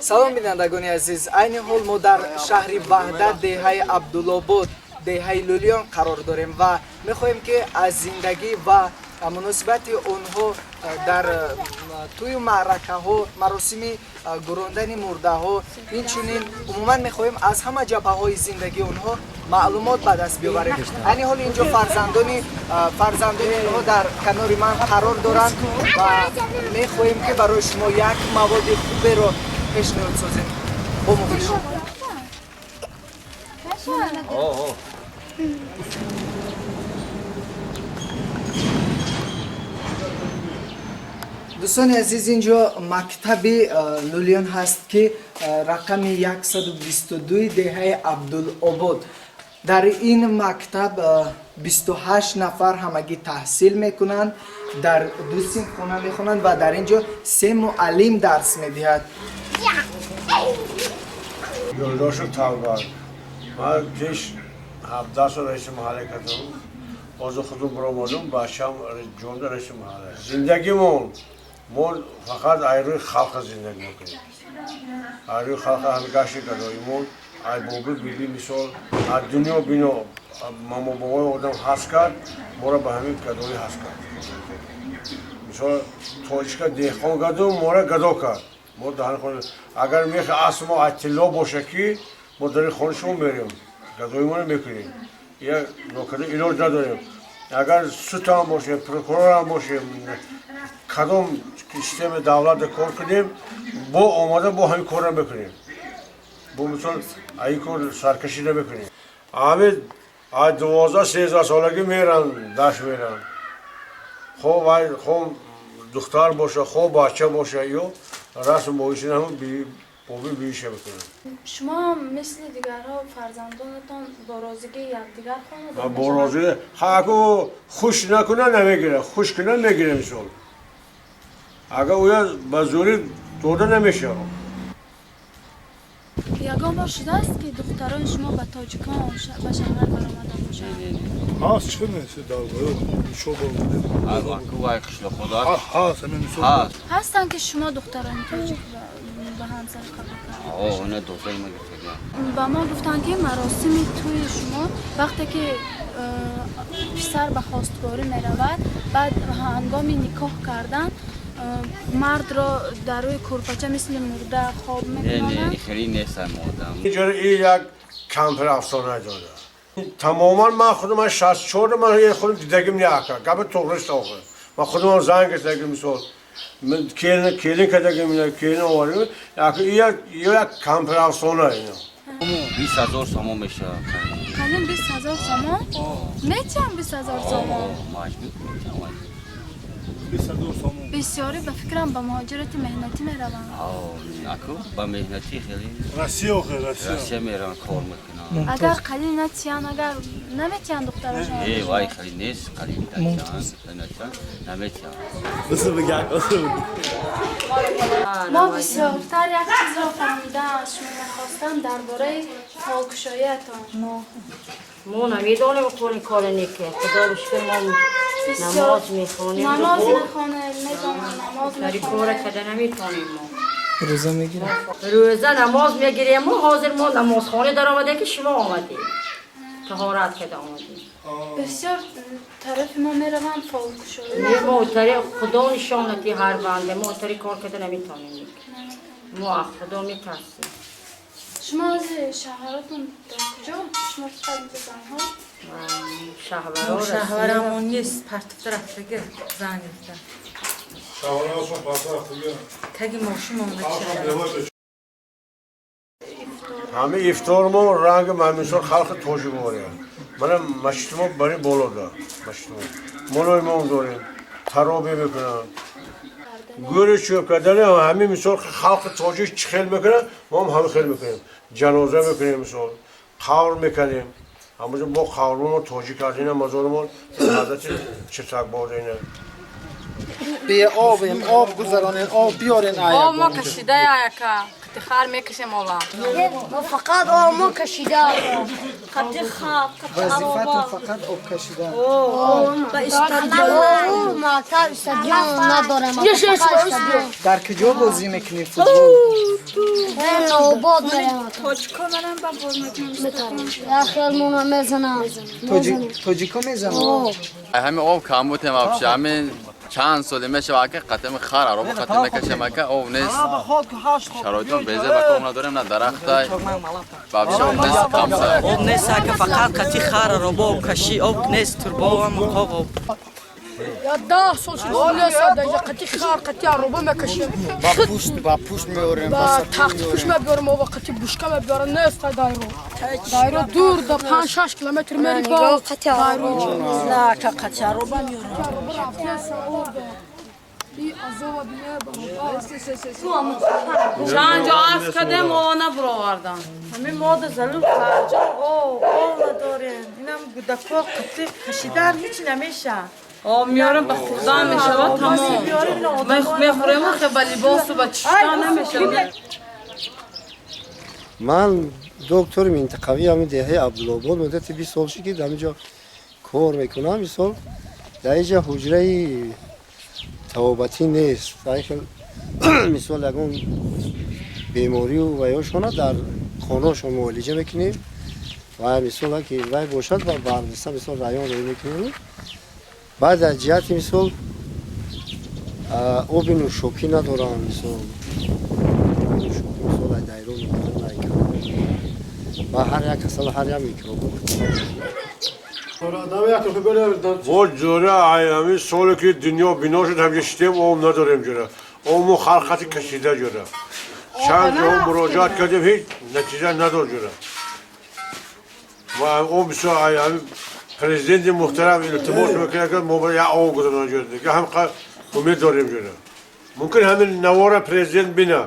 салом бинандагони азиз, айни ҳол мо дар шаҳри ваҳдат деҳаи абдулобод деҳаи лулиён қарор дорем ва мехоҳем ки аз зиндагӣ ва муносибати онҳо дар тӯи маъракаҳо, маросими гурондани мурдаҳо, инчунин умуман мехоҳем аз ҳама ҷабҳаҳои зиндагии онҳо маълумот ба даст биёбарем. айни ҳол инҷо фарзандони онҳо дар канори ман қарор доранд ва мехоҳем ки барои шумо як маводи хуберо пешниҳод созем. бо мо бошед. дӯстони азиз, инҷо мактаби лулиён ҳаст ки рақами 122 деҳаи абдулобод. дар ин мактаб 28 нафар ҳамагӣ таҳсил мекунанд, дар ду синфхона мехонанд ва дар инҷо 3 муаллим дарс медиҳад. Yoldaşı Tavgar. Ben geç hafta sonra resim mahalle katıldım. O zaman kudum bulamadım. Başım John'da resim mahalle. Zindagi mol fakat ayrı halka zindagi yok. Ayrı halka halkaşı kadar mol. Ay boğul bildi misal. Ay dünya bino. Mama baba adam haskar. Mora bahmi kadar haskar. Misal toçka dehkan kadar mora gadokar. ما دهان خون اگر میخه اسما اطلاع باشه که ما در خونشون بریم گدایمون میکنیم یا نوکر ایلوج نداریم اگر سوتام باشه پروکورور هم باشه کدام سیستم دولت کار کنیم با آماده با همین کار میکنیم با مثلا ای کار سرکشی نمیکنیم آمد از 12-13 سالگی میرن داشت میرن خوب دختر باشه خوب بچه باشه یا رسم بایشین همون بابی بیشه بکنن. شما مثل دیگرها فرزندانتان با رازگی یکدیگر خانه با رازگی خاکو خوش نکنه نمیگیره، خوش کنه میگیره مثال. اگر اویا با زوری دوده نمیشه. یگان بار شده است که دختران شما به تاجیکان به شهر برآمده باشند؟ هست چه میشه داغو شو بوده الان وای قشل خدا هست همین هست هستند که شما دختران تاجیک به همسر کار اوه نه دوستای ما گفتن با ما گفتند که مراسم توی شما وقتی که پسر به خواستگاری میرود بعد هنگام نکاح کردن مرد را در روی کورپاچه مثل مرده خواب میکنند. نه خیلی نیست مردم. اینجا این یک کمپر افسانه داره. تماما من خودم 64 من یه خودم دیدگیم نیاکه. گب توریست آخه. من خودم زنگ کردم مثال. من کلین کردم نه کلین آوردم. یک کمپر افسانه اینا. 20000 سوم میشه. کلین 20000 سوم؟ میچم 20000 سوم؟ بسیاری به فکرم به مهاجرت مهنتی میروند. اکو با مهنتی خیلی. راستی میرن کار میکنن. اگر قلیل نتیان اگر نمیتیان دخترشان. ای وای خیلی نیست قلیل نتیان نمیتیان. بسه بگم ما بسیارتر یک چیز را فهمیدم از شما میخواستم درباره فالکشاییتان. ما نمیدونیم کنی کار نیکه خدا بشکر ما نماز میخونیم نماز میخونیم نماز داری کار کده نمیتونیم ما روزه میگیریم روزه نماز میگیریم ما حاضر ما نماز خانه در آمده که شما آمدیم طهارت کده آمدیم بسیار طرف ما میروند فالکشایی نه ما تری خدا نشانتی هر بنده ما تری کار کده نمیتونیم ما خدا میترسیم شما از شهراتون در کجا؟ شما فقط زنها؟ شهرمون نیست پرتفت رفتگه زن گفتن شهرمون پرتفت رفتگه تگی ماشون آمده همه افطار ما رنگ مثال خلق توجه باریم من مشتما برای بالا دار مشتما مولای ما داریم خرابی میکنن گوری چوب کردن همه مثال خلق توجه خیل میکنن ما هم همه خیل میکنیم جنازه میکنیم مثال خاور میکنیم همونجا با خاورمون توجه کردیم مزارمون حضرت چتک بادینه به آب گذرانین آب بیارین آب ما کشیده یکا خار میکشیم اولا ما فقط آب ما کشیده خطی خواب وظیفتون فقط آب کشیدن با استادیوم ما تا استادیوم نداره ما در کجا بازی میکنید فوتبال باد برم توچکا برم با یا خیال مونا میزنم توجیکو میزنم همین او کاموت ما بشه همین چند سال میشه که قطعه خر رو قطعه میکشه که او نیست شرایطون بیزه و کام نداریم نه درخت بابش او نیست کام سر او نیست که فقط قطعه خر رو با کشی او نیست تربو هم خوب یا 10 سال شد نیست یا قطعی خار قطعی روبا میکشیم با پوشت میوریم با تخت پوش میبرم و قطعی بوشکا میبرم نیست دایرو دور دا 5-6 کیلومتر میری با دایرو نه که قطعه رو با میارم چند جا عرض کردم و نبروردن همین ماده زلو خرجا او ندارین اینم گودکا قطعه کشیدن هیچ نمیشه میارم به خوردن میشه و تمام میخوریم و خیلی لباس و به چشتا نمیشه من دکتر منطقوی همین دهه عبدالآباد مدت 20 سال شد که همینجا کار میکنم. مثال در اینجا حجره توابتی نیست. مثال اگه بیماری و ویاشونه در خانهشون معالجه میکنیم و مثال که وی باشد و بردسته مثال رایان روی میکنیم. بعد از جهت مثال آب نوشابه ندارن مثال مثال دایرو میکنن و هر یک کسل هر یک میکروب و جوره ایامی سالی که دنیا بنا شد هم شدیم اوم نداریم جوره اومو خلقتی کشیده جوره چند جا مراجعت کردیم هیچ نتیجه ندار جوره و اوم بسیار ایامی پرزیدنت محترم التماس میکنه که ما یا آب گذارن جوره دیگه هم امید داریم جوره ممکن همین نوار پرزیدنت بینه